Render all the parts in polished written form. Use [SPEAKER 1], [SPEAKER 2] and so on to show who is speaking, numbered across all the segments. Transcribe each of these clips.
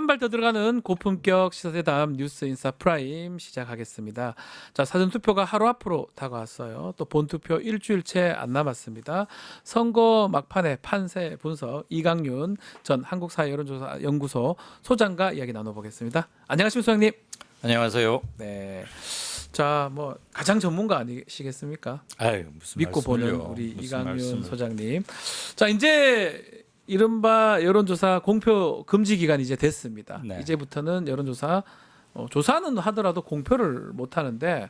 [SPEAKER 1] 한 발 더 들어가는 고품격 시사대담 뉴스 인사 프라임 시작하겠습니다. 자, 사전 투표가 하루 앞으로 다가왔어요. 또 본투표 일주일째 안 남았습니다. 선거 막판의 판세 분석 이강윤 전 한국사회여론조사 연구소 소장과 이야기 나눠보겠습니다. 안녕하십니까, 소장님.
[SPEAKER 2] 안녕하세요.
[SPEAKER 1] 네. 자, 뭐 가장 전문가 아니시겠습니까?
[SPEAKER 2] 아유, 무슨
[SPEAKER 1] 믿고 보는
[SPEAKER 2] 말씀을요.
[SPEAKER 1] 우리
[SPEAKER 2] 무슨
[SPEAKER 1] 이강윤
[SPEAKER 2] 말씀을.
[SPEAKER 1] 소장님. 자, 이제 이른바 여론조사 공표 금지 기간이 이제 됐습니다.
[SPEAKER 2] 네.
[SPEAKER 1] 이제부터는 여론조사 조사는 하더라도 공표를 못 하는데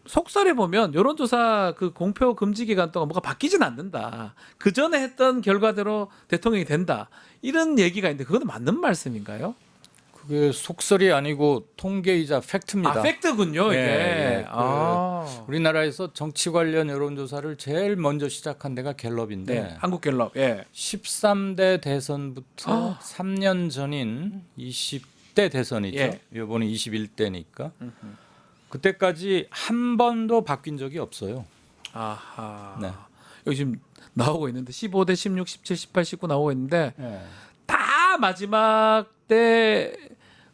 [SPEAKER 1] 속설에 보면 여론조사 그 공표 금지 기간 동안 뭐가 바뀌진 않는다. 그 전에 했던 결과대로 대통령이 된다. 이런 얘기가 있는데 그건 맞는 말씀인가요?
[SPEAKER 2] 그게 속설이 아니고 통계이자 팩트입니다.
[SPEAKER 1] 아, 팩트군요, 이게.
[SPEAKER 2] 예.
[SPEAKER 1] 아.
[SPEAKER 2] 우리나라에서 정치 관련 여론조사를 제일 먼저 시작한 데가 갤럽인데
[SPEAKER 1] 네, 한국갤럽. 예.
[SPEAKER 2] 13대 대선부터 3년 전인 20대 대선이죠.
[SPEAKER 1] 예.
[SPEAKER 2] 이번에 21대니까 그때까지 한 번도 바뀐 적이 없어요.
[SPEAKER 1] 아하.
[SPEAKER 2] 네.
[SPEAKER 1] 여기 지금 나오고 있는데 15대 16, 17, 18, 19 나오고 있는데
[SPEAKER 2] 예.
[SPEAKER 1] 다 마지막 때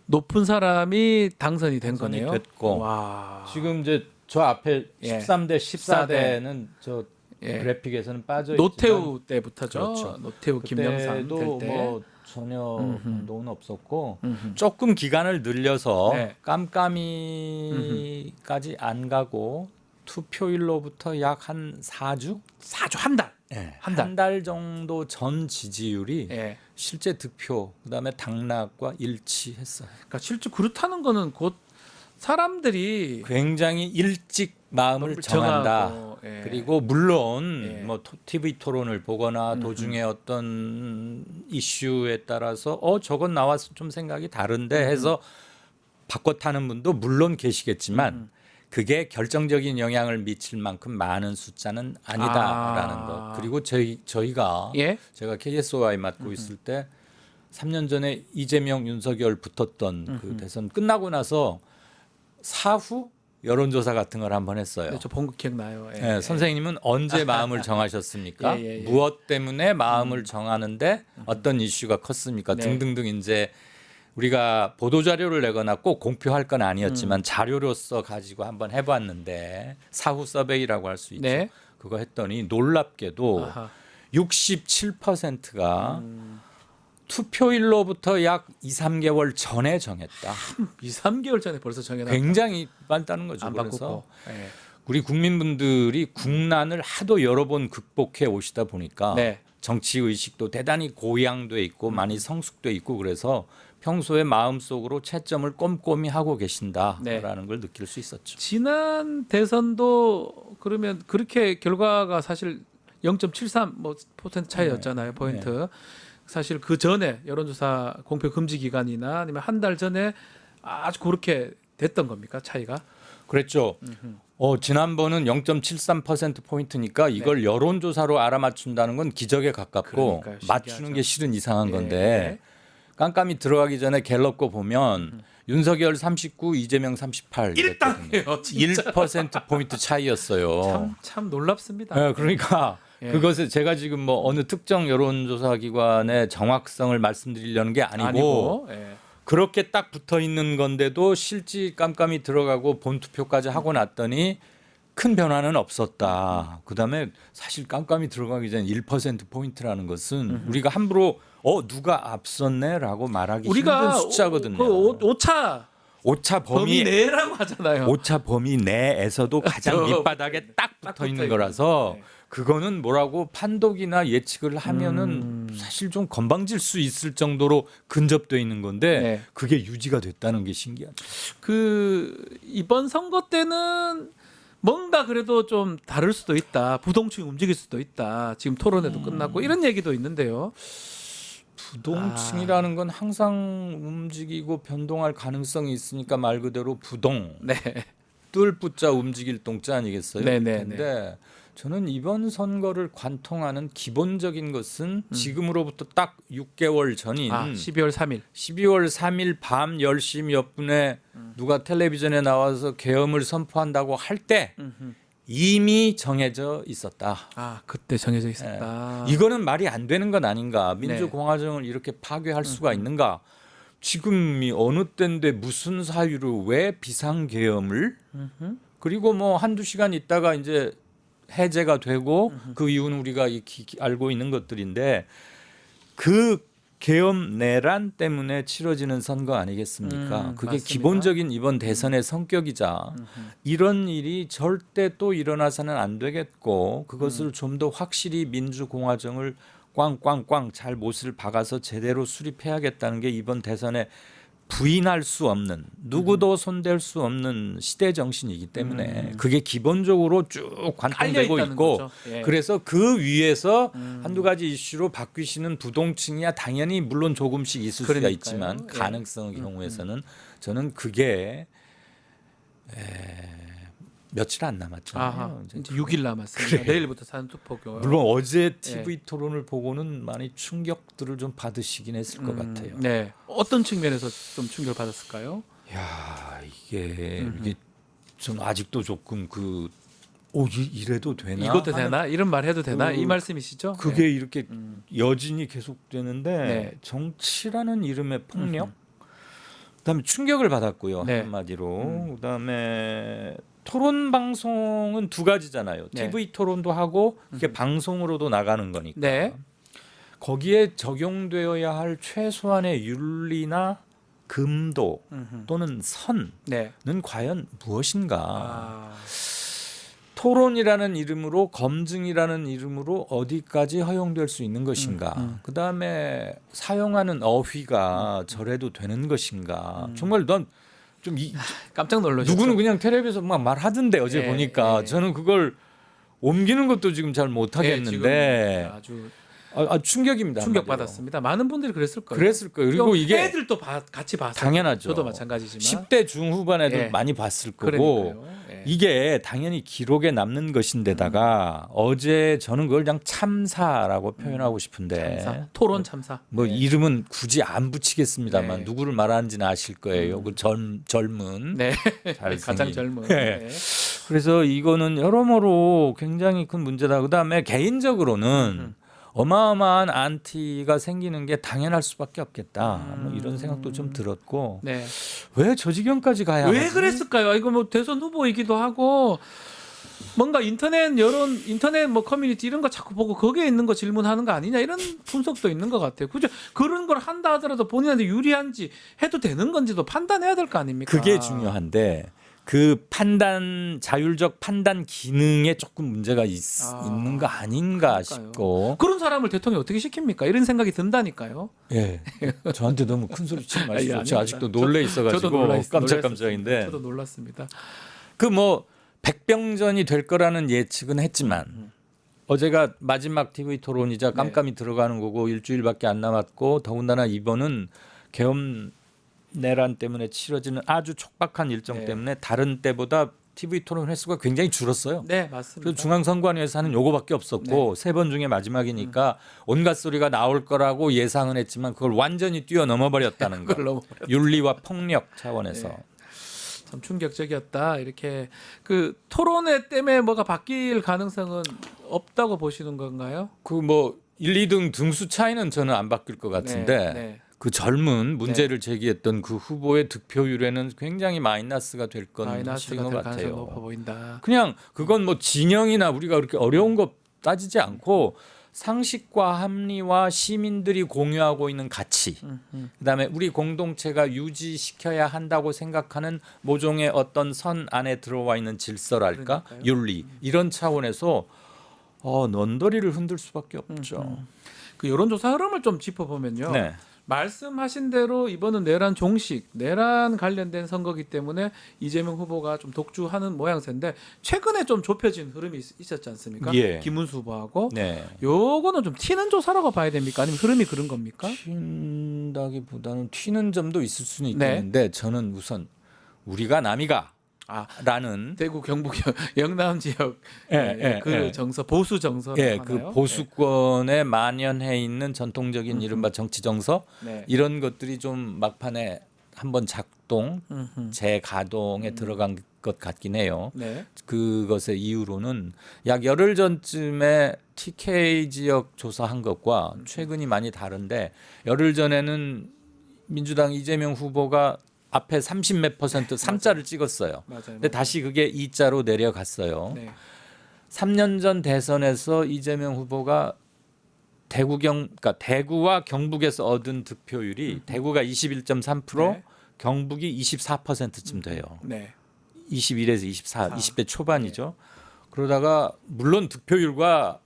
[SPEAKER 1] 높은 사람이 당선이 된
[SPEAKER 2] 당선이
[SPEAKER 1] 거네요.
[SPEAKER 2] 됐고.
[SPEAKER 1] 와.
[SPEAKER 2] 지금 이제 저 앞에
[SPEAKER 1] 예.
[SPEAKER 2] 13대 14대는 저
[SPEAKER 1] 예.
[SPEAKER 2] 그래픽에서는 빠져 있지만
[SPEAKER 1] 노태우 때부터죠.
[SPEAKER 2] 그렇죠.
[SPEAKER 1] 노태우 김영삼
[SPEAKER 2] 그때도
[SPEAKER 1] 될 때.
[SPEAKER 2] 뭐 전혀 변동은 없었고
[SPEAKER 1] 음흠.
[SPEAKER 2] 조금 기간을 늘려서
[SPEAKER 1] 네.
[SPEAKER 2] 깜깜이까지 안 가고 투표일로부터 약 한 4주?
[SPEAKER 1] 4주 한 달.
[SPEAKER 2] 네.
[SPEAKER 1] 한 달.
[SPEAKER 2] 한 달 정도 전 지지율이
[SPEAKER 1] 예.
[SPEAKER 2] 실제 득표 그다음에 당락과 일치했어요.
[SPEAKER 1] 그러니까 실제 그렇다는 거는 곧 사람들이
[SPEAKER 2] 굉장히 일찍 마음을 정한다.
[SPEAKER 1] 정하고, 예.
[SPEAKER 2] 그리고 물론
[SPEAKER 1] 예.
[SPEAKER 2] 뭐 TV 토론을 보거나 도중에 어떤 이슈에 따라서 저건 나와서 좀 생각이 다른데 해서 바꿔 타는 분도 물론 계시겠지만 그게 결정적인 영향을 미칠 만큼 많은 숫자는 아니다라는 것. 그리고 저희가
[SPEAKER 1] 예.
[SPEAKER 2] 제가 KSOI 맡고 있을 때 3년 전에 이재명 윤석열 붙었던 그 대선 끝나고 나서 사후 여론조사 같은 걸 한번 했어요.
[SPEAKER 1] 네, 저 본 거 기억나요. 예.
[SPEAKER 2] 네, 선생님은 언제 마음을 정하셨습니까?
[SPEAKER 1] 예.
[SPEAKER 2] 무엇 때문에 마음을 정하는데 어떤 이슈가 컸습니까?
[SPEAKER 1] 네.
[SPEAKER 2] 등등등 이제 우리가 보도 자료를 내거나 꼭 공표할 건 아니었지만 자료로서 가지고 한번 해봤는데 사후 서베이라고 할 수 있죠.
[SPEAKER 1] 네.
[SPEAKER 2] 그거 했더니 놀랍게도
[SPEAKER 1] 아하.
[SPEAKER 2] 67%가 투표일로부터 약 2, 3개월 전에 정했다.
[SPEAKER 1] 2, 3개월 전에 벌써 정해놨다.
[SPEAKER 2] 굉장히 많다는 거죠.
[SPEAKER 1] 안
[SPEAKER 2] 그래서
[SPEAKER 1] 바꾸고. 예.
[SPEAKER 2] 우리 국민분들이 국난을 하도 여러 번 극복해 오시다 보니까
[SPEAKER 1] 네.
[SPEAKER 2] 정치 의식도 대단히 고양돼 있고 많이 성숙돼 있고 그래서 평소에 마음속으로 채점을 꼼꼼히 하고 계신다라는
[SPEAKER 1] 네.
[SPEAKER 2] 걸 느낄 수 있었죠.
[SPEAKER 1] 지난 대선도 그러면 그렇게 결과가 사실 0.73 뭐 퍼센트 차이였잖아요. 포인트. 사실 그 전에 여론조사 공표 금지 기간이나 아니면 한 달 전에 아주 그렇게 됐던 겁니까? 차이가?
[SPEAKER 2] 그랬죠. 지난번은 0.73% 포인트니까 이걸 여론조사로 알아맞춘다는 건 기적에 가깝고
[SPEAKER 1] 그러니까요,
[SPEAKER 2] 맞추는
[SPEAKER 1] 신기하죠.
[SPEAKER 2] 게 실은 이상한
[SPEAKER 1] 예.
[SPEAKER 2] 건데 깜깜이 들어가기 전에 갤럽 거 보면 윤석열 39, 이재명 38
[SPEAKER 1] 일당이에요, 진짜.
[SPEAKER 2] 1% 포인트 차이였어요.
[SPEAKER 1] 참 놀랍습니다.
[SPEAKER 2] 네, 그러니까
[SPEAKER 1] 예.
[SPEAKER 2] 그것을 제가 지금 뭐 어느 특정 여론조사 기관의 정확성을 말씀드리려는 게 아니고
[SPEAKER 1] 예.
[SPEAKER 2] 그렇게 딱 붙어 있는 건데도 실제 깜깜이 들어가고 본투표까지 하고 났더니 큰 변화는 없었다. 그다음에 사실 깜깜이 들어가기 전 1% 포인트라는 것은 우리가 함부로 누가 앞섰네라고 말하기 힘든 숫자거든요.
[SPEAKER 1] 그 오차 범위 내라고 하잖아요.
[SPEAKER 2] 오차 범위 내에서도 가장 밑바닥에 딱 붙어 있는 거라서
[SPEAKER 1] 네.
[SPEAKER 2] 그거는 뭐라고 판독이나 예측을 하면은 사실 좀 건방질 수 있을 정도로 근접돼 있는 건데
[SPEAKER 1] 네.
[SPEAKER 2] 그게 유지가 됐다는 게 신기하죠.
[SPEAKER 1] 그 이번 선거 때는 뭔가 그래도 좀 다를 수도 있다. 부동층이 움직일 수도 있다. 지금 토론회도 끝났고 이런 얘기도 있는데요.
[SPEAKER 2] 부동층이라는 건 항상 움직이고 변동할 가능성이 있으니까 말 그대로 부동.
[SPEAKER 1] 네.
[SPEAKER 2] 뜰 부자 움직일 동자 아니겠어요?
[SPEAKER 1] 네네네.
[SPEAKER 2] 근데 저는 이번 선거를 관통하는 기본적인 것은 지금으로부터 딱 6개월 전인
[SPEAKER 1] 12월 3일.
[SPEAKER 2] 12월 3일 밤 10시 몇 분에 누가 텔레비전에 나와서 계엄을 선포한다고 할 때 이미 정해져 있었다.
[SPEAKER 1] 아 그때 정해져 있었다.
[SPEAKER 2] 이거는 말이 안 되는 건 아닌가? 민주공화정을 이렇게 파괴할 수가 있는가? 지금이 어느 때인데 무슨 사유로 왜 비상계엄을? 그리고 뭐 한두 시간 있다가 이제 해제가 되고 그 이유는 우리가 알고 있는 것들인데 그 계엄 내란 때문에 치러지는 선거 아니겠습니까? 그게
[SPEAKER 1] 맞습니다.
[SPEAKER 2] 기본적인 이번 대선의 성격이자 이런 일이 절대 또 일어나서는 안 되겠고 그것을 좀 더 확실히 민주공화정을 꽝꽝꽝 잘 못을 박아서 제대로 수립해야겠다는 게 이번 대선에 부인할 수 없는 누구도 손댈 수 없는 시대 정신이기 때문에 그게 기본적으로 쭉 관통되고
[SPEAKER 1] 깔려 있다는
[SPEAKER 2] 있고
[SPEAKER 1] 거죠. 예.
[SPEAKER 2] 그래서 그 위에서 한두 가지 이슈로 바뀌시는 부동층이야 당연히 물론 조금씩 있을 수가
[SPEAKER 1] 그러니까요.
[SPEAKER 2] 있지만
[SPEAKER 1] 예.
[SPEAKER 2] 가능성의 경우에서는 저는 그게 며칠 안 남았잖아요.
[SPEAKER 1] 아하, 이제 6일 남았습니다. 내일부터 사전 투표가.
[SPEAKER 2] 물론 어제 TV 토론을 보고는 많이 충격들을 좀 받으시긴 했을 것 같아요.
[SPEAKER 1] 네. 어떤 측면에서 좀 충격을 받았을까요?
[SPEAKER 2] 야 이게 전 아직도 조금 이래도 되나?
[SPEAKER 1] 이것도 되나? 이런 말 해도 되나?
[SPEAKER 2] 그-
[SPEAKER 1] 이 말씀이시죠?
[SPEAKER 2] 그게
[SPEAKER 1] 네.
[SPEAKER 2] 이렇게 여진이 계속되는데
[SPEAKER 1] 네.
[SPEAKER 2] 정치라는 이름의 폭력, 그다음에 충격을 받았고요.
[SPEAKER 1] 네.
[SPEAKER 2] 한마디로 그다음에 토론 방송은 두 가지잖아요.
[SPEAKER 1] 네.
[SPEAKER 2] TV 토론도 하고 이게 방송으로도 나가는 거니까
[SPEAKER 1] 네.
[SPEAKER 2] 거기에 적용되어야 할 최소한의 윤리나 금도 또는 선은
[SPEAKER 1] 네.
[SPEAKER 2] 과연 무엇인가?
[SPEAKER 1] 아,
[SPEAKER 2] 토론이라는 이름으로 검증이라는 이름으로 어디까지 허용될 수 있는 것인가? 그다음에 사용하는 어휘가 저래도 되는 것인가? 정말 넌 좀
[SPEAKER 1] 깜짝 놀라셨죠?
[SPEAKER 2] 누구는 그냥 텔레비에서 막 말하던데 어제
[SPEAKER 1] 예,
[SPEAKER 2] 보니까
[SPEAKER 1] 예.
[SPEAKER 2] 저는 그걸 옮기는 것도 지금 잘 못하겠는데
[SPEAKER 1] 지금 아주
[SPEAKER 2] 충격입니다.
[SPEAKER 1] 충격
[SPEAKER 2] 한마디로.
[SPEAKER 1] 받았습니다. 많은 분들이 그랬을 거예요.
[SPEAKER 2] 그랬을 거예요. 그리고 이게
[SPEAKER 1] 애들도 같이 봤어요.
[SPEAKER 2] 당연하죠.
[SPEAKER 1] 저도 마찬가지지만.
[SPEAKER 2] 10대 중후반 애들
[SPEAKER 1] 예.
[SPEAKER 2] 많이 봤을 거고
[SPEAKER 1] 그러니까요. 예.
[SPEAKER 2] 이게 당연히 기록에 남는 것인데다가 어제 저는 그걸 그냥 참사라고 표현하고 싶은데
[SPEAKER 1] 참사. 토론 참사.
[SPEAKER 2] 뭐
[SPEAKER 1] 네.
[SPEAKER 2] 이름은 굳이 안 붙이겠습니다만
[SPEAKER 1] 네.
[SPEAKER 2] 누구를 말하는지는 아실 거예요. 그 젊은
[SPEAKER 1] 네.
[SPEAKER 2] 잘생긴.
[SPEAKER 1] 가장 젊은.
[SPEAKER 2] 예.
[SPEAKER 1] 네.
[SPEAKER 2] 그래서 이거는 여러모로 굉장히 큰 문제다. 그다음에 개인적으로는 어마어마한 안티가 생기는 게 당연할 수밖에 없겠다. 뭐 이런 생각도 좀 들었고
[SPEAKER 1] 네.
[SPEAKER 2] 왜 저 지경까지 가야
[SPEAKER 1] 왜
[SPEAKER 2] 하지?
[SPEAKER 1] 그랬을까요? 이거 뭐 대선 후보이기도 하고 뭔가 인터넷 뭐 커뮤니티 이런 거 자꾸 보고 거기에 있는 거 질문하는 거 아니냐 이런 분석도 있는 것 같아요. 그죠? 그런 걸 한다 하더라도 본인한테 유리한지 해도 되는 건지도 판단해야 될 거 아닙니까?
[SPEAKER 2] 그게 중요한데 그 자율적 판단 기능에 조금 문제가 있는 거 아닌가
[SPEAKER 1] 그러니까요.
[SPEAKER 2] 싶고.
[SPEAKER 1] 그런 사람을 대통령이 어떻게 시킵니까? 이런 생각이 든다니까요.
[SPEAKER 2] 예. 저한테 너무 큰 소리 치지 마시고
[SPEAKER 1] 아니,
[SPEAKER 2] 제가 아직도 놀래 있어가지고 깜짝깜짝인데
[SPEAKER 1] 저도 놀랐습니다.
[SPEAKER 2] 그 뭐 백병전이 될 거라는 예측은 했지만 어제가 마지막 TV 토론이자 깜깜이 들어가는 거고 일주일밖에 안 남았고 더군다나 이번은 계엄 내란 때문에 치러지는 아주 촉박한 일정
[SPEAKER 1] 네.
[SPEAKER 2] 때문에 다른 때보다 TV 토론 횟수가 굉장히 줄었어요.
[SPEAKER 1] 네, 맞습니다.
[SPEAKER 2] 그래서 중앙선관위에서 하는 요거밖에 없었고 세 번 중에 마지막이니까 온갖 소리가 나올 거라고 예상은 했지만 그걸 완전히 뛰어넘어 버렸다는 거.
[SPEAKER 1] 그걸 너무
[SPEAKER 2] 윤리와 폭력 차원에서.
[SPEAKER 1] 네. 참 충격적이었다. 이렇게 그 토론회 때문에 뭐가 바뀔 가능성은 없다고 보시는 건가요?
[SPEAKER 2] 그 뭐 1, 2등 등수 차이는 저는 안 바뀔 것 같은데
[SPEAKER 1] 네.
[SPEAKER 2] 그 젊은 문제를 제기했던 그 후보의 득표율에는 굉장히 마이너스가 될 건
[SPEAKER 1] 마이너스가
[SPEAKER 2] 사실인 것
[SPEAKER 1] 될 가능성이
[SPEAKER 2] 같아요.
[SPEAKER 1] 높아 보인다.
[SPEAKER 2] 그냥 그건 뭐 진영이나 우리가 그렇게 어려운 거 따지지 않고 상식과 합리와 시민들이 공유하고 있는 가치, 그다음에 우리 공동체가 유지시켜야 한다고 생각하는 모종의 어떤 선 안에 들어와 있는 질서랄까,
[SPEAKER 1] 그러니까요.
[SPEAKER 2] 윤리 이런 차원에서 넌더리를 흔들 수밖에 없죠.
[SPEAKER 1] 그 여론조사 흐름을 좀 짚어보면요.
[SPEAKER 2] 네.
[SPEAKER 1] 말씀하신 대로 이번은 내란 관련된 선거기 때문에 이재명 후보가 좀 독주하는 모양새인데 최근에 좀 좁혀진 흐름이 있었지 않습니까?
[SPEAKER 2] 예.
[SPEAKER 1] 김문수 후보하고
[SPEAKER 2] 네.
[SPEAKER 1] 요거는 좀 튀는 조사라고 봐야 됩니까? 아니면 흐름이 그런 겁니까?
[SPEAKER 2] 튄다기보다는 튀는 점도 있을 수는
[SPEAKER 1] 네.
[SPEAKER 2] 있겠는데 저는 우선 우리가 남이가 라는
[SPEAKER 1] 대구 경북 영남 지역 그
[SPEAKER 2] 예.
[SPEAKER 1] 정서 보수 정서라고
[SPEAKER 2] 예,
[SPEAKER 1] 하나요?
[SPEAKER 2] 그 보수권에 만연해 있는 전통적인 이른바 정치 정서
[SPEAKER 1] 네.
[SPEAKER 2] 이런 것들이 좀 막판에 한번 작동
[SPEAKER 1] 음흠.
[SPEAKER 2] 재가동에 들어간 것 같긴 해요.
[SPEAKER 1] 네.
[SPEAKER 2] 그것의 이유로는 약 열흘 전쯤에 TK 지역 조사한 것과 최근이 많이 다른데 열흘 전에는 민주당 이재명 후보가 앞에 30몇 %, 3자를 찍었어요.
[SPEAKER 1] 맞아요.
[SPEAKER 2] 근데 다시 그게 2자로 내려갔어요.
[SPEAKER 1] 네.
[SPEAKER 2] 3년 전 대선에서 이재명 후보가 그러니까 대구와 경북에서 얻은 득표율이 대구가 21.3%,
[SPEAKER 1] 네.
[SPEAKER 2] 경북이 24%쯤 돼요.
[SPEAKER 1] 네.
[SPEAKER 2] 21에서 24, 20대 초반이죠. 그러다가 물론 득표율과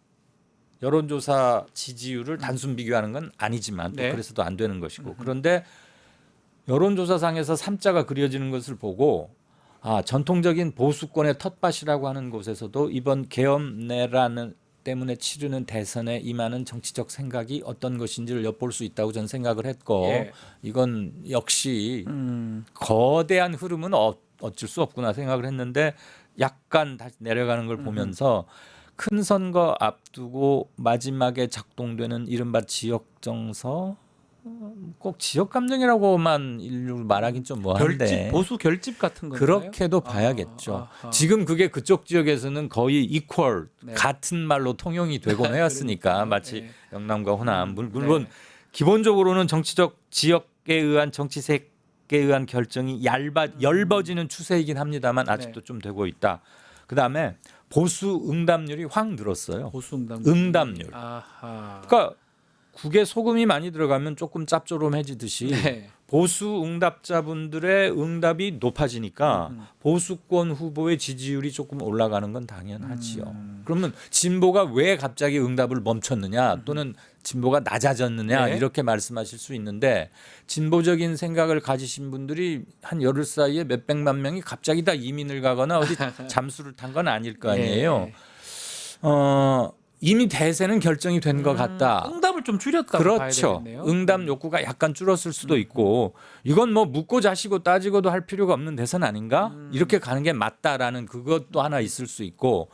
[SPEAKER 2] 여론조사 지지율을 단순 비교하는 건 아니지만 또
[SPEAKER 1] 네.
[SPEAKER 2] 그래서도 안 되는 것이고 그런데 여론조사상에서 3자가 그려지는 것을 보고 전통적인 보수권의 텃밭이라고 하는 곳에서도 이번 계엄내라는 때문에 치르는 대선에 임하는 정치적 생각이 어떤 것인지를 엿볼 수 있다고 저는 생각을 했고
[SPEAKER 1] 예.
[SPEAKER 2] 이건 역시 거대한 흐름은 어쩔 수 없구나 생각을 했는데 약간 다시 내려가는 걸 보면서 큰 선거 앞두고 마지막에 작동되는 이른바 지역 정서 꼭 지역 감정이라고만 일률 말하긴 좀 뭐한데
[SPEAKER 1] 결집 보수 결집 같은 건가요?
[SPEAKER 2] 그렇게도 봐야겠죠. 지금 그게 그쪽 지역에서는 거의 이퀄
[SPEAKER 1] 네.
[SPEAKER 2] 같은 말로 통용이 되곤 해왔으니까
[SPEAKER 1] 그러니까요.
[SPEAKER 2] 마치
[SPEAKER 1] 네.
[SPEAKER 2] 영남과 호남 물론
[SPEAKER 1] 네.
[SPEAKER 2] 기본적으로는 정치적 지역에 의한 정치색에 의한 결정이 얇아지는 추세이긴 합니다만 아직도 좀 되고 있다. 그다음에 보수 응답률이 확 늘었어요.
[SPEAKER 1] 보수
[SPEAKER 2] 응답률.
[SPEAKER 1] 아하.
[SPEAKER 2] 그러니까 국에 소금이 많이 들어가면 조금 짭조름해지듯이
[SPEAKER 1] 네.
[SPEAKER 2] 보수 응답자분들의 응답이 높아지니까 보수권 후보의 지지율이 조금 올라가는 건 당연하지요. 그러면 진보가 왜 갑자기 응답을 멈췄느냐 또는 진보가 낮아졌느냐
[SPEAKER 1] 네.
[SPEAKER 2] 이렇게 말씀하실 수 있는데 진보적인 생각을 가지신 분들이 한 열흘 사이에 몇백만 명이 갑자기 다 이민을 가거나 어디 잠수를 탄 건 아닐 거 아니에요.
[SPEAKER 1] 네.
[SPEAKER 2] 이미 대세는 결정이 된 것 같다.
[SPEAKER 1] 응답을 좀 줄였다고 봐야
[SPEAKER 2] 그렇죠.
[SPEAKER 1] 되겠네요.
[SPEAKER 2] 응답 욕구가 약간 줄었을 수도 있고 이건 뭐 묻고 자시고 따지고도 할 필요가 없는 대선 아닌가? 이렇게 가는 게 맞다라는 그것도 하나 있을 수 있고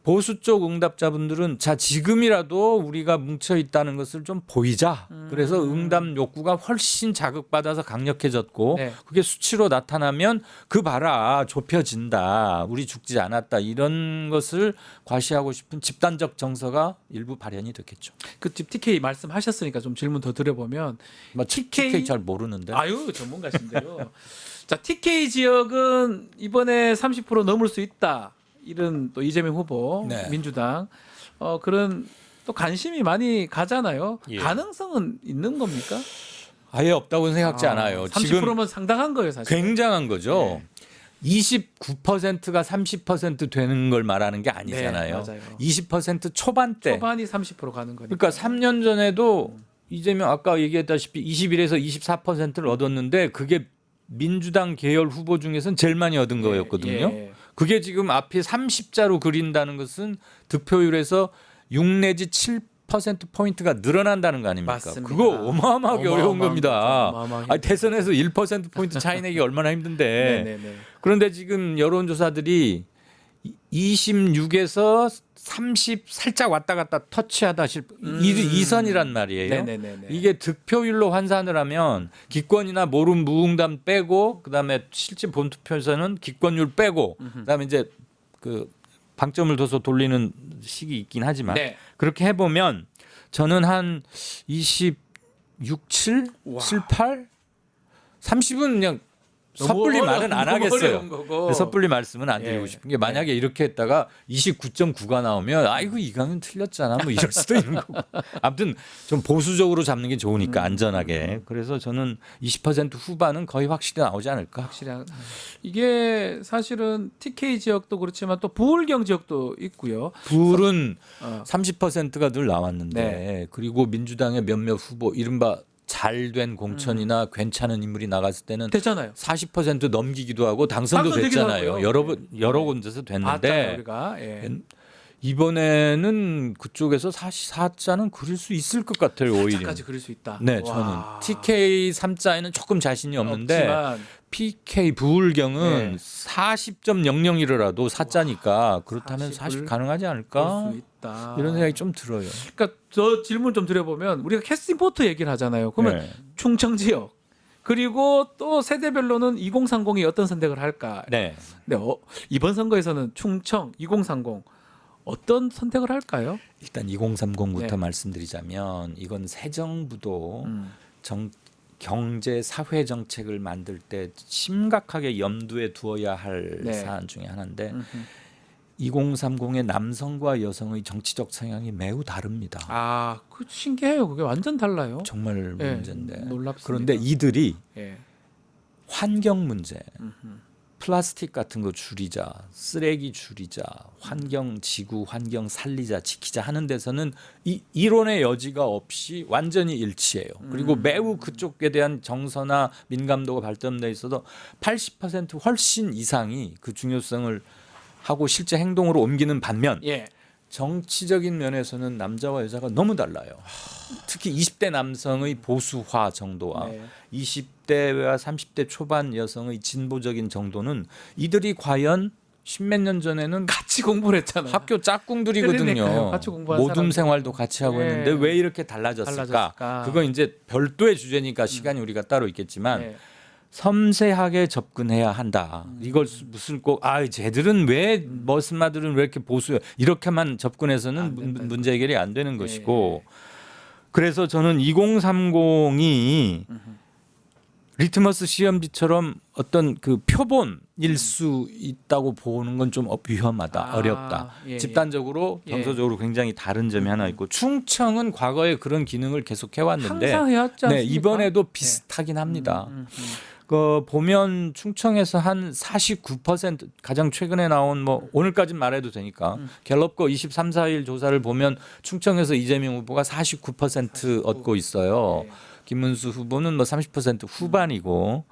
[SPEAKER 2] 보수 쪽 응답자분들은 자 지금이라도 우리가 뭉쳐 있다는 것을 좀 보이자. 그래서 응답 욕구가 훨씬 자극받아서 강력해졌고
[SPEAKER 1] 네.
[SPEAKER 2] 그게 수치로 나타나면 그 봐라 좁혀진다. 우리 죽지 않았다. 이런 것을 과시하고 싶은 집단적 정서가 일부 발현이 됐겠죠.
[SPEAKER 1] 그 TK 말씀하셨으니까 좀 질문 더 드려보면
[SPEAKER 2] 뭐
[SPEAKER 1] TK
[SPEAKER 2] TK 잘 모르는데.
[SPEAKER 1] 아유 전문가신데요. 자 TK 지역은 이번에 30% 넘을 수 있다. 이런 또 이재명 후보
[SPEAKER 2] 네.
[SPEAKER 1] 민주당 그런 또 관심이 많이 가잖아요.
[SPEAKER 2] 예.
[SPEAKER 1] 가능성은 있는 겁니까?
[SPEAKER 2] 아예 없다고는 생각지 않아요.
[SPEAKER 1] 30%면
[SPEAKER 2] 지금
[SPEAKER 1] 상당한 거예요, 사실.
[SPEAKER 2] 굉장한 거죠. 29%가 30% 되는 걸 말하는 게 아니잖아요.
[SPEAKER 1] 네, 맞아요.
[SPEAKER 2] 20% 초반대.
[SPEAKER 1] 초반이 30% 가는 거니까.
[SPEAKER 2] 그러니까 3년 전에도 이재명 아까 얘기했다시피 21에서 24%를 얻었는데 그게 민주당 계열 후보 중에서는 제일 많이 얻은 거였거든요.
[SPEAKER 1] 예.
[SPEAKER 2] 그게 지금 앞이 30자로 그린다는 것은 득표율에서 6 내지 7% 포인트가 늘어난다는 거 아닙니까?
[SPEAKER 1] 맞습니다.
[SPEAKER 2] 그거 어마어마하게 어려운 겁니다.
[SPEAKER 1] 어마어마하게
[SPEAKER 2] 아니, 대선에서 1% 포인트 차이 내기 얼마나 힘든데.
[SPEAKER 1] 네네네.
[SPEAKER 2] 그런데 지금 여론조사들이 26에서 30 살짝 왔다 갔다 터치하다 이선이란 말이에요.
[SPEAKER 1] 네네네네.
[SPEAKER 2] 이게 득표율로 환산을 하면 기권이나 모름 무응답 빼고 그다음에 실제 본투표에서는 기권율 빼고 그다음에 이제 그 방점을 둬서 돌리는 식이 있긴 하지만
[SPEAKER 1] 네.
[SPEAKER 2] 그렇게 해보면 저는 한 26, 7,
[SPEAKER 1] 와.
[SPEAKER 2] 7, 8, 30은 그냥 섣불리 말은 안 하겠어요. 섣불리 말씀은 안 드리고
[SPEAKER 1] 예.
[SPEAKER 2] 싶은 게 만약에 이렇게 했다가 29.9가 나오면 아이고 이강은 틀렸잖아 뭐 이럴 수도 있는 거고. 아무튼 좀 보수적으로 잡는 게 좋으니까 안전하게. 그래서 저는 20% 후반은 거의 확실히 나오지 않을까.
[SPEAKER 1] 확실히 이게 사실은 TK 지역도 그렇지만 또 부울경 지역도 있고요.
[SPEAKER 2] 불은
[SPEAKER 1] 어.
[SPEAKER 2] 30%가 늘 나왔는데
[SPEAKER 1] 네.
[SPEAKER 2] 그리고 민주당의 몇몇 후보 이른바 잘된 공천이나 괜찮은 인물이 나갔을 때는
[SPEAKER 1] 됐잖아요.
[SPEAKER 2] 40% 넘기기도 하고 당선도
[SPEAKER 1] 당선되기도
[SPEAKER 2] 됐잖아요.
[SPEAKER 1] 하고요.
[SPEAKER 2] 여러 곳에서
[SPEAKER 1] 봤잖아요,
[SPEAKER 2] 됐는데
[SPEAKER 1] 우리가. 예.
[SPEAKER 2] 이번에는 그쪽에서 사자는 그릴 수 있을 것 같아요. 오히려.
[SPEAKER 1] 까지 그릴 수 있다.
[SPEAKER 2] 네,
[SPEAKER 1] 와.
[SPEAKER 2] 저는 TK 3자에는 조금 자신이 없는데
[SPEAKER 1] 없지만
[SPEAKER 2] PK 부울경은
[SPEAKER 1] 네.
[SPEAKER 2] 40.001이라도 사자니까 그렇다면
[SPEAKER 1] 40을
[SPEAKER 2] 40 가능하지 않을까?
[SPEAKER 1] 볼 수 있다.
[SPEAKER 2] 이런 생각이 좀 들어요.
[SPEAKER 1] 그러니까 저 질문 좀 드려보면 우리가 캐스팅 포트 얘기를 하잖아요. 그러면
[SPEAKER 2] 네.
[SPEAKER 1] 충청 지역 그리고 또 세대별로는 2030이 어떤 선택을 할까?
[SPEAKER 2] 네.
[SPEAKER 1] 네, 이번 선거에서는 충청 2030 어떤 선택을 할까요?
[SPEAKER 2] 일단 2030부터
[SPEAKER 1] 네.
[SPEAKER 2] 말씀드리자면 이건 새 정부도
[SPEAKER 1] 음.
[SPEAKER 2] 경제 사회 정책을 만들 때 심각하게 염두에 두어야 할
[SPEAKER 1] 네.
[SPEAKER 2] 사안 중에 하나인데
[SPEAKER 1] 음흠.
[SPEAKER 2] 2030의 남성과 여성의 정치적 성향이 매우 다릅니다.
[SPEAKER 1] 아, 그 신기해요. 그게 완전 달라요.
[SPEAKER 2] 정말
[SPEAKER 1] 예,
[SPEAKER 2] 문제인데.
[SPEAKER 1] 놀랍습니다.
[SPEAKER 2] 그런데 이들이
[SPEAKER 1] 예.
[SPEAKER 2] 환경 문제,
[SPEAKER 1] 음흠.
[SPEAKER 2] 플라스틱 같은 거 줄이자, 쓰레기 줄이자, 환경 지구 환경 살리자, 지키자 하는 데서는 이 이론의 여지가 없이 완전히 일치해요. 그리고 매우 그쪽에 대한 정서나 민감도가 발전돼 있어도 80% 훨씬 이상이 그 중요성을 하고 실제 행동으로 옮기는 반면
[SPEAKER 1] 예.
[SPEAKER 2] 정치적인 면에서는 남자와 여자가 너무 달라요. 특히 20대 남성의 보수화 정도와
[SPEAKER 1] 네.
[SPEAKER 2] 20대와 30대 초반 여성의 진보적인 정도는 이들이 과연 십몇 년 전에는
[SPEAKER 1] 같이 공부를 했잖아요.
[SPEAKER 2] 학교 짝꿍들이거든요.
[SPEAKER 1] 그러니까요. 같이 공부한
[SPEAKER 2] 모둠
[SPEAKER 1] 사람들.
[SPEAKER 2] 생활도 같이 하고
[SPEAKER 1] 예.
[SPEAKER 2] 있는데 왜 이렇게 달라졌을까? 그거 이제 별도의 주제니까 시간이 우리가 따로 있겠지만
[SPEAKER 1] 예.
[SPEAKER 2] 섬세하게 접근해야 한다. 이걸 무슨 꼭 쟤들은 왜 머슴마들은 왜 이렇게 보수해? 이렇게만 접근해서는
[SPEAKER 1] 안 된다는
[SPEAKER 2] 문제 해결이 안 되는
[SPEAKER 1] 예.
[SPEAKER 2] 것이고 그래서 저는 2030이 리트머스 시험지처럼 어떤 그 표본일 수 있다고 보는 건 좀 위험하다, 어렵다.
[SPEAKER 1] 예,
[SPEAKER 2] 집단적으로
[SPEAKER 1] 예.
[SPEAKER 2] 경서적으로 굉장히 다른 점이 하나 있고 충청은 과거에 그런 기능을 계속 해왔는데
[SPEAKER 1] 항상 해왔지
[SPEAKER 2] 네,
[SPEAKER 1] 않습니까?
[SPEAKER 2] 이번에도 비슷하긴 합니다.
[SPEAKER 1] 음.
[SPEAKER 2] 그 보면 충청에서 한 49% 가장 최근에 나온 뭐 오늘까지 말해도 되니까 갤럽 거 23, 4일 조사를 보면 충청에서 이재명 후보가 49% 얻고 있어요.
[SPEAKER 1] 네.
[SPEAKER 2] 김문수 후보는 뭐 30% 후반이고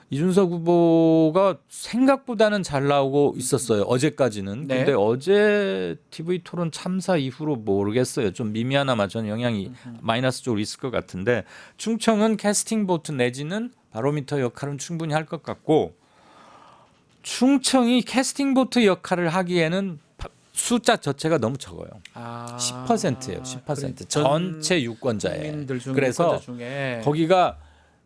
[SPEAKER 2] 이준석 후보가 생각보다는 잘 나오고 있었어요. 어제까지는.
[SPEAKER 1] 네.
[SPEAKER 2] 근데 어제 TV 토론 참사 이후로 모르겠어요. 좀 미미하나마 저는 영향이 마이너스 쪽으로 있을 것 같은데 충청은 캐스팅 보트 내지는 바로미터 역할은 충분히 할 것 같고 충청이 캐스팅 보트 역할을 하기에는 숫자 자체가 너무 적어요. 10%예요. 10%. 전체 유권자에.
[SPEAKER 1] 국민들 중
[SPEAKER 2] 그래서
[SPEAKER 1] 유권자 중에
[SPEAKER 2] 거기가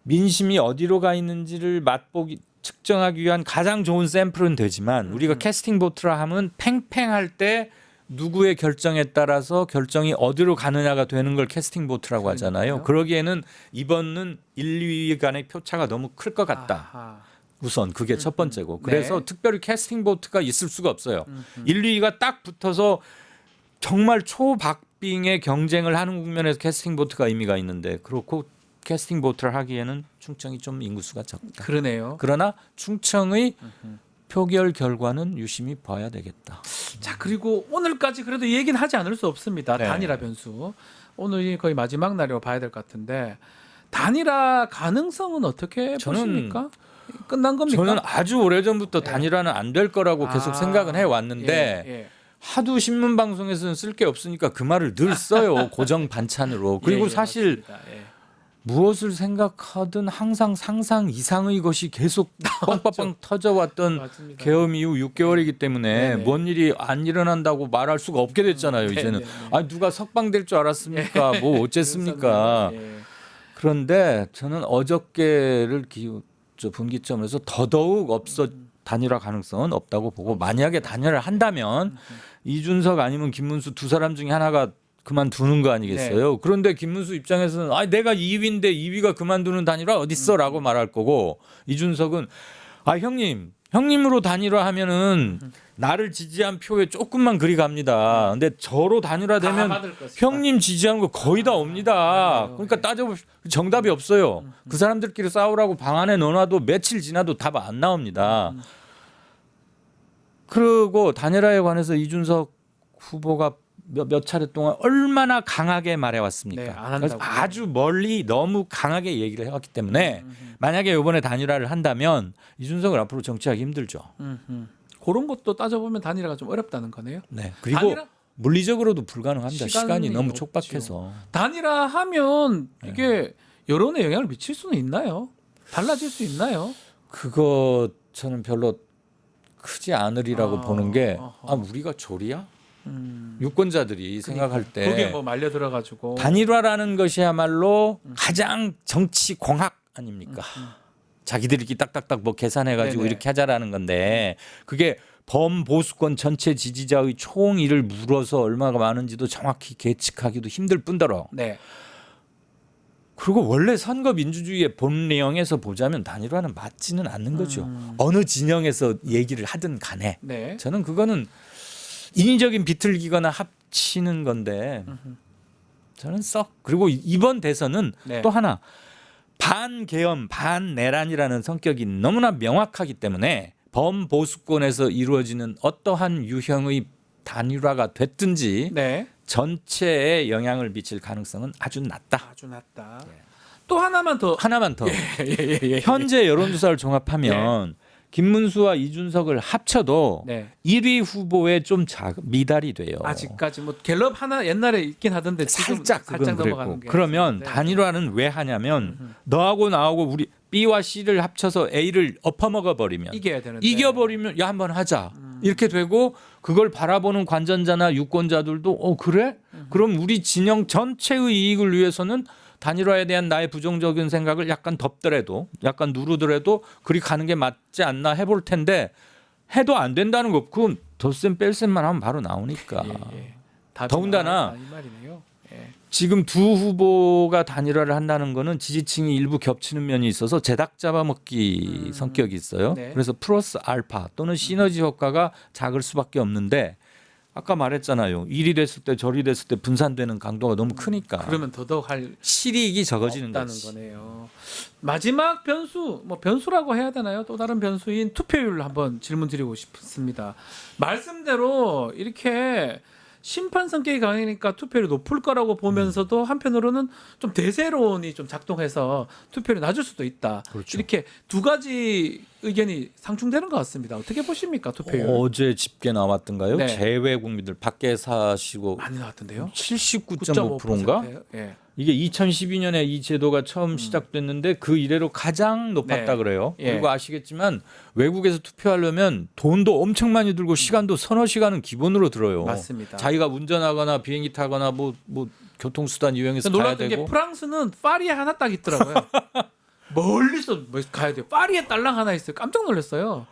[SPEAKER 2] 민심이 어디로 가 있는지를 맛보기 측정하기 위한 가장 좋은 샘플은 되지만 우리가 캐스팅 보트라 하면 팽팽할 때 누구의 결정에 따라서 결정이 어디로 가느냐가 되는 걸 캐스팅 보트라고 하잖아요.
[SPEAKER 1] 그러니까요.
[SPEAKER 2] 그러기에는 이번은 1, 2위 간의 표차가 너무 클 것 같다.
[SPEAKER 1] 아하.
[SPEAKER 2] 우선 그게 첫 번째고. 그래서
[SPEAKER 1] 네.
[SPEAKER 2] 특별히 캐스팅 보트가 있을 수가 없어요. 1, 2위가 딱 붙어서 정말 초박빙의 경쟁을 하는 국면에서 캐스팅 보트가 의미가 있는데 그렇고 캐스팅 보트를 하기에는 충청이 좀 인구수가 적다.
[SPEAKER 1] 그러네요.
[SPEAKER 2] 그러나 충청의 표결 결과는 유심히 봐야 되겠다.
[SPEAKER 1] 자, 그리고 오늘까지 그래도 이 얘기는 하지 않을 수 없습니다.
[SPEAKER 2] 네.
[SPEAKER 1] 단일화 변수. 오늘이 거의 마지막 날이라고 봐야 될 것 같은데 단일화 가능성은 어떻게
[SPEAKER 2] 저는-
[SPEAKER 1] 보십니까? 끝난 겁니까?
[SPEAKER 2] 저는 아주 오래전부터 단일화는 안 될 거라고 계속 생각은 해왔는데
[SPEAKER 1] 예, 예.
[SPEAKER 2] 하도 신문 방송에서는 쓸 게 없으니까 그 말을 늘 써요. 고정 반찬으로. 그리고
[SPEAKER 1] 예, 예,
[SPEAKER 2] 사실
[SPEAKER 1] 맞습니다. 예.
[SPEAKER 2] 무엇을 생각하든 항상 상상 이상의 것이 계속 뻥뻥뻥 터져왔던
[SPEAKER 1] 맞습니다.
[SPEAKER 2] 계엄 이후 6개월이기 때문에
[SPEAKER 1] 네네.
[SPEAKER 2] 뭔 일이 안 일어난다고 말할 수가 없게 됐잖아요. 이제는
[SPEAKER 1] 네네네.
[SPEAKER 2] 아니 누가 석방될 줄 알았습니까? 뭐 어쨌습니까?
[SPEAKER 1] 예.
[SPEAKER 2] 그런데 저는 어저께를 분기점에서 더더욱 단일화 가능성은 없다고 보고 만약에 단일화를 한다면 이준석 아니면 김문수 두 사람 중에 하나가 그만두는 거 아니겠어요?
[SPEAKER 1] 네.
[SPEAKER 2] 그런데 김문수 입장에서는 내가 2위인데 2위가 그만두는 단일화 어딨어라고 말할 거고 이준석은 형님으로 단일화하면은 나를 지지한 표에 조금만 그리 갑니다. 근데 저로
[SPEAKER 1] 다
[SPEAKER 2] 단일화되면
[SPEAKER 1] 받을 것이다.
[SPEAKER 2] 형님 지지하는 거 거의 다 옵니다. 그러니까 따져보시 정답이 없어요. 그 사람들끼리 싸우라고 방 안에 넣어놔도 며칠 지나도 답 안 나옵니다. 그리고 단일화에 관해서 이준석 후보가 몇 차례 동안 얼마나 강하게 말해왔습니까?
[SPEAKER 1] 네, 안
[SPEAKER 2] 그래서
[SPEAKER 1] 한다고요.
[SPEAKER 2] 아주 멀리 너무 강하게 얘기를 해왔기 때문에 만약에 이번에 단일화를 한다면 이준석을 앞으로 정치하기 힘들죠.
[SPEAKER 1] 그런 것도 따져보면 단일화가 좀 어렵다는 거네요.
[SPEAKER 2] 네. 그리고
[SPEAKER 1] 단일화?
[SPEAKER 2] 물리적으로도 불가능합니다. 시간이
[SPEAKER 1] 시간이
[SPEAKER 2] 너무
[SPEAKER 1] 없죠.
[SPEAKER 2] 촉박해서.
[SPEAKER 1] 단일화하면 이게 여론에 영향을 미칠 수는 있나요? 달라질 수 있나요?
[SPEAKER 2] 그거 저는 별로 크지 않으리라고 보는 게
[SPEAKER 1] 어허.
[SPEAKER 2] 우리가 조리야? 유권자들이 생각할 때
[SPEAKER 1] 거기에 뭐 말려 들어가지고
[SPEAKER 2] 단일화라는 것이야말로 가장 정치 공학 아닙니까? 자기들끼리 딱딱딱 뭐 계산해가지고
[SPEAKER 1] 네네.
[SPEAKER 2] 이렇게 하자라는 건데 그게 범보수권 전체 지지자의 총의를 물어서 얼마가 많은지도 정확히 계측하기도 힘들 뿐더러
[SPEAKER 1] 네.
[SPEAKER 2] 그리고 원래 선거 민주주의의 본 내용에서 보자면 단일화는 맞지는 않는 거죠. 어느 진영에서 얘기를 하든 간에
[SPEAKER 1] 네.
[SPEAKER 2] 저는 그거는 인위적인 비틀기거나 합치는 건데 저는 썩 그리고 이번 대선은
[SPEAKER 1] 네.
[SPEAKER 2] 또 하나 반계엄 반내란이라는 성격이 너무나 명확하기 때문에 범보수권에서 이루어지는 어떠한 유형의 단일화가 됐든지
[SPEAKER 1] 네.
[SPEAKER 2] 전체에 영향을 미칠 가능성은 아주 낮다.
[SPEAKER 1] 아주 낮다. 또 하나만 더.
[SPEAKER 2] 하나만 더
[SPEAKER 1] 예.
[SPEAKER 2] 현재 여론조사를 종합하면 김문수와 이준석을 합쳐도
[SPEAKER 1] 네.
[SPEAKER 2] 1위 후보에 좀 미달이 돼요.
[SPEAKER 1] 아직까지 뭐 갤럽 하나 옛날에 있긴 하던데 지금
[SPEAKER 2] 살짝 그건
[SPEAKER 1] 넘어가는
[SPEAKER 2] 그랬고
[SPEAKER 1] 게
[SPEAKER 2] 그러면
[SPEAKER 1] 있는데.
[SPEAKER 2] 단일화는 왜 하냐면 너하고 나하고 우리 B와 C를 합쳐서 A를 엎어먹어 버리면
[SPEAKER 1] 이겨야 되는데.
[SPEAKER 2] 이겨버리면 야 한번 하자 이렇게 되고 그걸 바라보는 관전자나 유권자들도 그래? 그럼 우리 진영 전체의 이익을 위해서는 단일화에 대한 나의 부정적인 생각을 약간 덮더라도 약간 누르더라도 그리 가는 게 맞지 않나 해볼 텐데 해도 안 된다는 거 그건 덧셈 뺄셈만 하면 바로 나오니까
[SPEAKER 1] 예. 답이
[SPEAKER 2] 더군다나
[SPEAKER 1] 이 말이네요. 예.
[SPEAKER 2] 지금 두 후보가 단일화를 한다는 거는 지지층이 일부 겹치는 면이 있어서 제닭 잡아먹기 성격이 있어요.
[SPEAKER 1] 네.
[SPEAKER 2] 그래서 플러스 알파 또는 시너지 효과가 작을 수밖에 없는데 아까 말했잖아요. 이리 됐을 때 저리 됐을 때 분산되는 강도가 너무 크니까
[SPEAKER 1] 그러면 더더욱 할
[SPEAKER 2] 실익이 적어지는
[SPEAKER 1] 없다는
[SPEAKER 2] 거지.
[SPEAKER 1] 거네요. 마지막 변수, 뭐 변수라고 해야 되나요? 또 다른 변수인 투표율 한번 질문 드리고 싶습니다. 말씀대로 이렇게 심판 성격이 강하니까 투표율이 높을 거라고 보면서도 한편으로는 좀 대세론이 좀 작동해서 투표율이 낮을 수도 있다.
[SPEAKER 2] 그렇죠.
[SPEAKER 1] 이렇게 두 가지 의견이 상충되는 것 같습니다. 어떻게 보십니까 투표율?
[SPEAKER 2] 어제 집계 나왔던가요?
[SPEAKER 1] 네.
[SPEAKER 2] 재외 국민들 밖에 사시고
[SPEAKER 1] 많이 나왔던데요.
[SPEAKER 2] 79.5%인가?
[SPEAKER 1] 예.
[SPEAKER 2] 이게 2012년에 이 제도가 처음 시작됐는데 그 이래로 가장 높았다
[SPEAKER 1] 네.
[SPEAKER 2] 그래요.
[SPEAKER 1] 예.
[SPEAKER 2] 그리고 아시겠지만 외국에서 투표하려면 돈도 엄청 많이 들고 시간도 서너 시간은 기본으로 들어요.
[SPEAKER 1] 맞습니다.
[SPEAKER 2] 자기가 운전하거나 비행기 타거나 뭐 교통수단 이용해서 가야
[SPEAKER 1] 놀랐던
[SPEAKER 2] 되고.
[SPEAKER 1] 게 프랑스는 파리에 하나 딱 있더라고요. 멀리서 뭐 가야 돼요. 파리에 딸랑 하나 있어요. 깜짝 놀랐어요.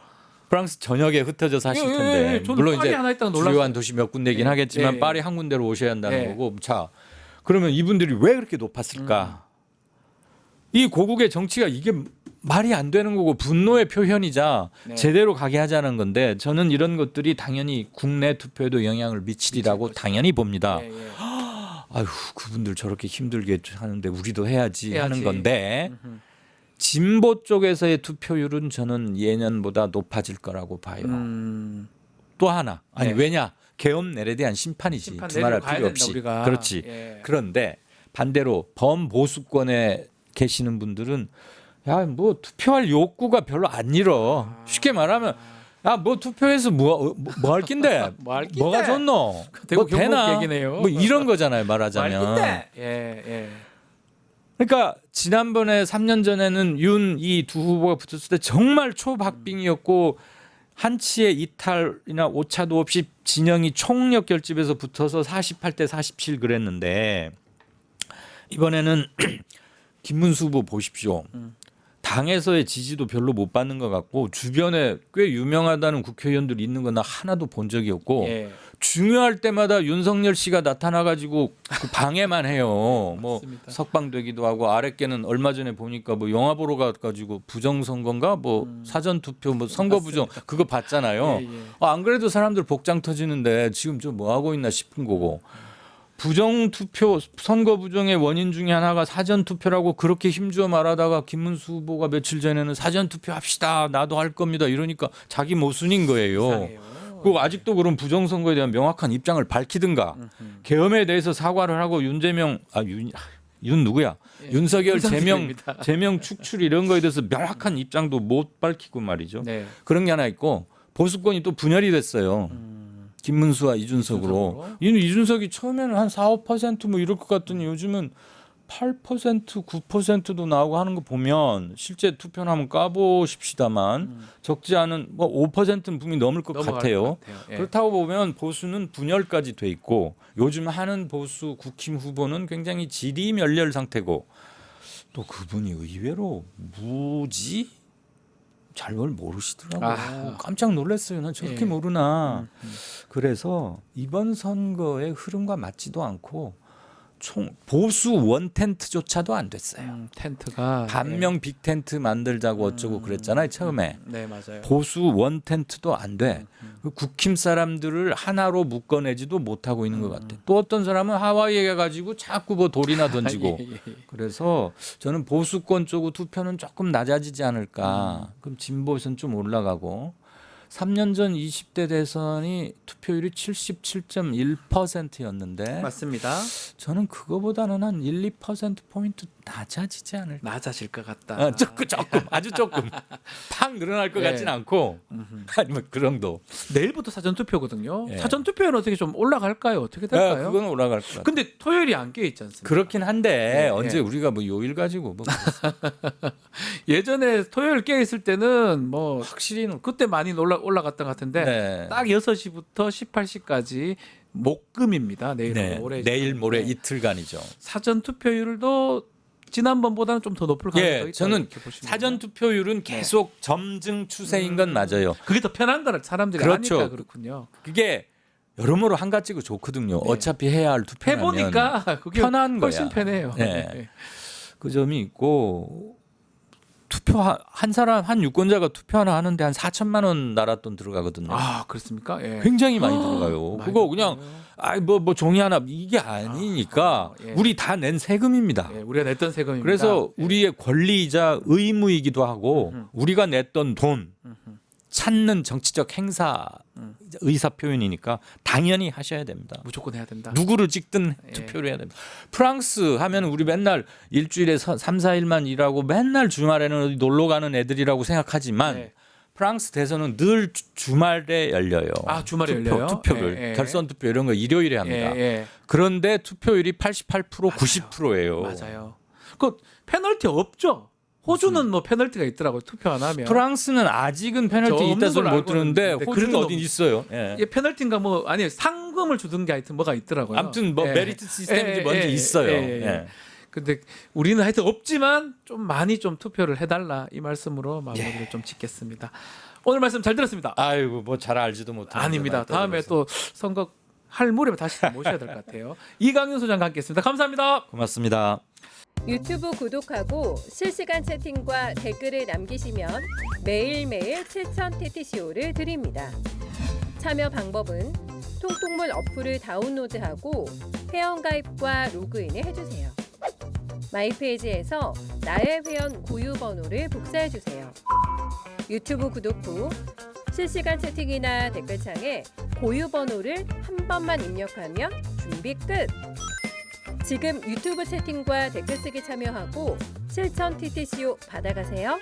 [SPEAKER 2] 프랑스 전역에 흩어져 사실
[SPEAKER 1] 예, 예,
[SPEAKER 2] 텐데
[SPEAKER 1] 예. 저도
[SPEAKER 2] 물론
[SPEAKER 1] 파리
[SPEAKER 2] 이제
[SPEAKER 1] 하나 있다가 놀랐어요.
[SPEAKER 2] 주요한 도시 몇 군데긴
[SPEAKER 1] 예.
[SPEAKER 2] 하겠지만
[SPEAKER 1] 예, 예.
[SPEAKER 2] 파리 한 군데로 오셔야 한다는
[SPEAKER 1] 예.
[SPEAKER 2] 거고. 자, 그러면 이분들이 왜 그렇게 높았을까? 이 고국의 정치가 이게 말이 안 되는 거고 분노의 표현이자
[SPEAKER 1] 네.
[SPEAKER 2] 제대로 가게 하자는 건데 저는 이런 것들이 당연히 국내 투표에도 영향을 미치리라고 당연히 봅니다.
[SPEAKER 1] 예, 예.
[SPEAKER 2] 아유 그분들 저렇게 힘들게 하는데 우리도 해야지
[SPEAKER 1] 해야지.
[SPEAKER 2] 하는 건데 진보 쪽에서의 투표율은 저는 예년보다 높아질 거라고 봐요. 또 하나 아니
[SPEAKER 1] 네.
[SPEAKER 2] 왜냐 계엄 내에 대한 심판이지
[SPEAKER 1] 심판
[SPEAKER 2] 두말할
[SPEAKER 1] 내리러 가야
[SPEAKER 2] 필요
[SPEAKER 1] 된다,
[SPEAKER 2] 없이
[SPEAKER 1] 우리가.
[SPEAKER 2] 그렇지.
[SPEAKER 1] 예.
[SPEAKER 2] 그런데 반대로 범보수권에 계시는 분들은 야 뭐 투표할 욕구가 별로 안 일어. 쉽게 말하면 야 뭐 투표해서 뭐 할 낀데
[SPEAKER 1] 뭐할 낀데?
[SPEAKER 2] 뭐가 좋노
[SPEAKER 1] 대구
[SPEAKER 2] 뭐 되나
[SPEAKER 1] 경북 얘기네요.
[SPEAKER 2] 뭐 이런 거잖아요 말하자면.
[SPEAKER 1] 말긴데. 예, 예.
[SPEAKER 2] 그러니까 지난번에 3년 전에는 윤 이 두 후보가 붙었을 때 정말 초박빙이었고 한치의 이탈이나 오차도 없이 진영이 총력 결집에서 붙어서 48대 47 그랬는데 이번에는 김문수 후보 보십시오. 당에서의 지지도 별로 못 받는 것 같고 주변에 꽤 유명하다는 국회의원들이 있는 건 나 하나도 본 적이 없고
[SPEAKER 1] 예.
[SPEAKER 2] 중요할 때마다 윤석열 씨가 나타나가지고 그 방해만 해요. 뭐
[SPEAKER 1] 맞습니다.
[SPEAKER 2] 석방되기도 하고 아랫께는 얼마 전에 보니까 뭐 영화 보러 가가지고 부정선거인가 뭐 사전투표 뭐 선거 부정 그거 봤잖아요.
[SPEAKER 1] 예, 예.
[SPEAKER 2] 안 그래도 사람들 복장 터지는데 지금 좀 뭐 하고 있나 싶은 거고. 부정투표 선거 부정의 원인 중에 하나가 사전투표라고 그렇게 힘주어 말하다가 김문수 후보가 며칠 전에는 사전투표 합시다 나도 할 겁니다 이러니까 자기 모순인 거예요.
[SPEAKER 1] 이상해요.
[SPEAKER 2] 그 아직도 그런 부정선거에 대한 명확한 입장을 밝히든가 계엄에 대해서 사과를 하고 윤재명 윤 누구야
[SPEAKER 1] 예,
[SPEAKER 2] 윤석열
[SPEAKER 1] 윤석열입니다.
[SPEAKER 2] 제명 축출 이런 거에 대해서 명확한 입장도 못 밝히고 말이죠.
[SPEAKER 1] 네.
[SPEAKER 2] 그런 게 하나 있고 보수권이 또 분열이 됐어요. 김문수와 이준석으로. 이준석이 처음에는 한 4, 5%뭐 이럴 것 같더니 요즘은 8%, 9%도 나오고 하는 거 보면 실제 투표는 한번 까보십시다만 적지 않은 뭐 5%는 분명히 넘을 것
[SPEAKER 1] 넘어갈
[SPEAKER 2] 같아요.
[SPEAKER 1] 것 같아요. 예.
[SPEAKER 2] 그렇다고 보면 보수는 분열까지 돼 있고 요즘 하는 보수 국힘 후보는 굉장히 지리멸렬 상태고 또 그분이 의외로 무지 잘 뭘 모르시더라고요.
[SPEAKER 1] 아.
[SPEAKER 2] 깜짝 놀랐어요. 난 저렇게
[SPEAKER 1] 예.
[SPEAKER 2] 모르나. 그래서 이번 선거의 흐름과 맞지도 않고 총 보수 원 텐트조차도 안 됐어요.
[SPEAKER 1] 텐트가
[SPEAKER 2] 반명 빅 텐트 만들자고 어쩌고 그랬잖아요. 처음에.
[SPEAKER 1] 네, 맞아요.
[SPEAKER 2] 보수 원 텐트도 안 돼. 그 국힘 사람들을 하나로 묶어내지도 못하고 있는 것 같아. 또 어떤 사람은 하와이에 가가지고 자꾸 뭐 돌이나 던지고.
[SPEAKER 1] 예.
[SPEAKER 2] 그래서 저는 보수권 쪽으로 투표는 조금 낮아지지 않을까. 그럼 진보에서는 좀 올라가고. 3년 전 20대 대선이 투표율이 77.1%였는데
[SPEAKER 1] 맞습니다.
[SPEAKER 2] 저는 그거보다는 한 1, 2% 포인트 낮아지지 않을까.
[SPEAKER 1] 낮아질 것 같다.
[SPEAKER 2] 조금 아주 조금 팍 늘어날 것
[SPEAKER 1] 예.
[SPEAKER 2] 같진 않고 아니면 그 정도.
[SPEAKER 1] 내일부터 사전 투표거든요.
[SPEAKER 2] 예.
[SPEAKER 1] 사전 투표는 어떻게 좀 올라갈까요? 어떻게
[SPEAKER 2] 아,
[SPEAKER 1] 될까요?
[SPEAKER 2] 그건 올라갈 것 같아요.
[SPEAKER 1] 근데 토요일이 안 껴 있지 않습니까?
[SPEAKER 2] 그렇긴 한데
[SPEAKER 1] 예,
[SPEAKER 2] 언제
[SPEAKER 1] 예.
[SPEAKER 2] 우리가 뭐 요일 가지고 뭐
[SPEAKER 1] 예전에 토요일 깨 있을 때는 뭐
[SPEAKER 2] 확실히는
[SPEAKER 1] 그때 많이 올라갔던 것 같은데
[SPEAKER 2] 네.
[SPEAKER 1] 딱 6시부터 18시까지 목금입니다. 내일
[SPEAKER 2] 네.
[SPEAKER 1] 모레
[SPEAKER 2] 내일 모레
[SPEAKER 1] 네.
[SPEAKER 2] 이틀간이죠.
[SPEAKER 1] 사전 투표율도 지난번보다는 좀 더 높을 가능성이 있다.
[SPEAKER 2] 예, 저는
[SPEAKER 1] 이렇게 보시면
[SPEAKER 2] 사전 투표율은 계속 점증 추세인 건 맞아요.
[SPEAKER 1] 그게 더 편한 거를 사람들이
[SPEAKER 2] 그렇죠.
[SPEAKER 1] 아니까 그렇군요.
[SPEAKER 2] 그게 여러모로 한가지고 좋거든요.
[SPEAKER 1] 네.
[SPEAKER 2] 어차피 해야 할 투표라면
[SPEAKER 1] 해보니까 그게
[SPEAKER 2] 편한
[SPEAKER 1] 훨씬
[SPEAKER 2] 거야.
[SPEAKER 1] 편해요.
[SPEAKER 2] 네. 그 점이 있고 투표 한 사람 한 유권자가 투표 하나 하는데 한 4천만 원 나라 돈 들어가거든요.
[SPEAKER 1] 아 그렇습니까? 예.
[SPEAKER 2] 굉장히 많이 들어가요.
[SPEAKER 1] 많이
[SPEAKER 2] 그거 그냥
[SPEAKER 1] 들어가요.
[SPEAKER 2] 뭐 종이 하나 이게 아니니까
[SPEAKER 1] 예.
[SPEAKER 2] 우리 다 낸 세금입니다.
[SPEAKER 1] 예, 우리가 냈던 세금입니다.
[SPEAKER 2] 그래서
[SPEAKER 1] 예.
[SPEAKER 2] 우리의 권리이자 의무이기도 하고 우리가 냈던 돈 찾는 정치적 행사 의사 표현이니까 당연히 하셔야 됩니다.
[SPEAKER 1] 무조건 해야 된다.
[SPEAKER 2] 누구를 찍든
[SPEAKER 1] 예.
[SPEAKER 2] 투표를 해야 됩니다. 프랑스 하면 우리 맨날 일주일에 3, 4일만 일하고 맨날 주말에는 어디 놀러 가는 애들이라고 생각하지만
[SPEAKER 1] 네.
[SPEAKER 2] 프랑스 대선은 늘 주말에 열려요.
[SPEAKER 1] 아, 주말에 열려요?
[SPEAKER 2] 투표를
[SPEAKER 1] 예, 예.
[SPEAKER 2] 결선 투표 이런 거 일요일에 합니다.
[SPEAKER 1] 예.
[SPEAKER 2] 그런데 투표율이 88% 90%예요.
[SPEAKER 1] 맞아요. 그 페널티 없죠? 호주는 뭐 페널티가 있더라고요. 투표 안 하면.
[SPEAKER 2] 프랑스는 아직은
[SPEAKER 1] 저
[SPEAKER 2] 페널티
[SPEAKER 1] 없는
[SPEAKER 2] 있다 소리
[SPEAKER 1] 걸로
[SPEAKER 2] 못 들었는데
[SPEAKER 1] 알고 있는데
[SPEAKER 2] 호주는
[SPEAKER 1] 그래도
[SPEAKER 2] 어디 있어요. 예.
[SPEAKER 1] 예, 페널티인가 뭐 아니 상금을 주든 게 하여튼 뭐가 있더라고요.
[SPEAKER 2] 아무튼 뭐
[SPEAKER 1] 예.
[SPEAKER 2] 메리트 시스템인지
[SPEAKER 1] 예,
[SPEAKER 2] 뭔지
[SPEAKER 1] 예,
[SPEAKER 2] 있어요.
[SPEAKER 1] 예, 예.
[SPEAKER 2] 예.
[SPEAKER 1] 근데 우리는 하여튼 없지만 좀 많이 좀 투표를 해달라 이 말씀으로 마무리를 좀 짓겠습니다. 오늘 말씀 잘 들었습니다.
[SPEAKER 2] 아이고 뭐 잘 알지도 못하는
[SPEAKER 1] 아닙니다. 다음에 또 선거 할 무렵에 다시 모셔야 될 것 같아요. 이강윤 소장과 함께했습니다. 감사합니다.
[SPEAKER 2] 고맙습니다.
[SPEAKER 3] 유튜브 구독하고 실시간 채팅과 댓글을 남기시면 매일매일 7,000TTCO를 드립니다. 참여 방법은 통통물 어플을 다운로드하고 회원가입과 로그인을 해주세요. 마이페이지에서 나의 회원 고유 번호를 복사해주세요. 유튜브 구독 후 실시간 채팅이나 댓글창에 고유 번호를 한 번만 입력하면 준비 끝! 지금 유튜브 채팅과 댓글 쓰기 참여하고 실천 TTCO 받아가세요.